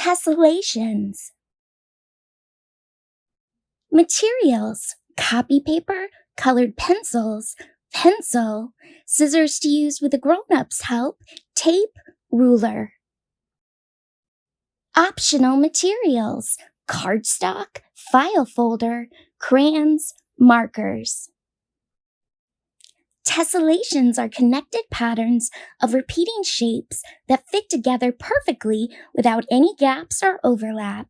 Tessellations. Materials: copy paper, colored pencils, pencil, scissors to use with a grown-up's help, tape, ruler. Optional materials: cardstock, file folder, crayons, markers. Tessellations are connected patterns of repeating shapes that fit together perfectly without any gaps or overlap.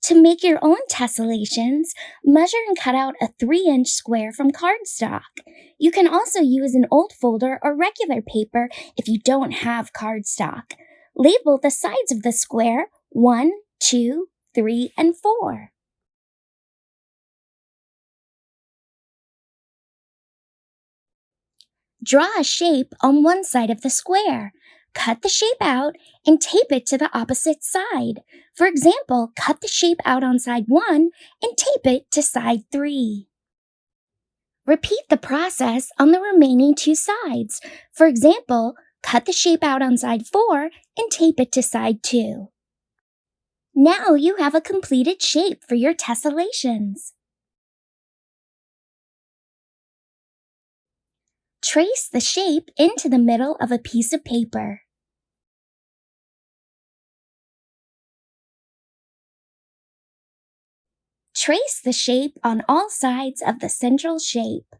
To make your own tessellations, measure and cut out a 3-inch square from cardstock. You can also use an old folder or regular paper if you don't have cardstock. Label the sides of the square 1, 2, 3, and 4. Draw a shape on one side of the square. Cut the shape out and tape it to the opposite side. For example, cut the shape out on side 1 and tape it to side 3. Repeat the process on the remaining 2 sides. For example, cut the shape out on side 4 and tape it to side 2. Now you have a completed shape for your tessellations. Trace the shape into the middle of a piece of paper. Trace the shape on all sides of the central shape.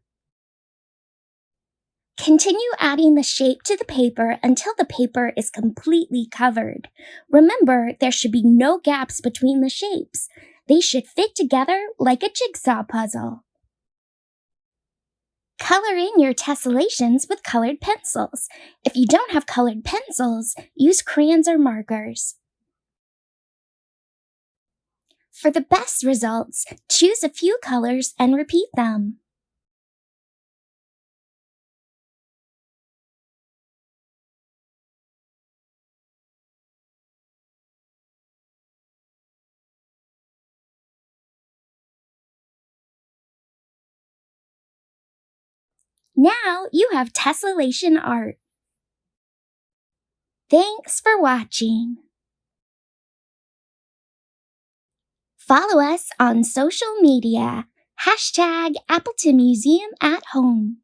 Continue adding the shape to the paper until the paper is completely covered. Remember, there should be no gaps between the shapes. They should fit together like a jigsaw puzzle. Color in your tessellations with colored pencils. If you don't have colored pencils, use crayons or markers. For the best results, choose a few colors and repeat them. Now you have tessellation art. Thanks for watching. Follow us on social media. #AppletonMuseum@home.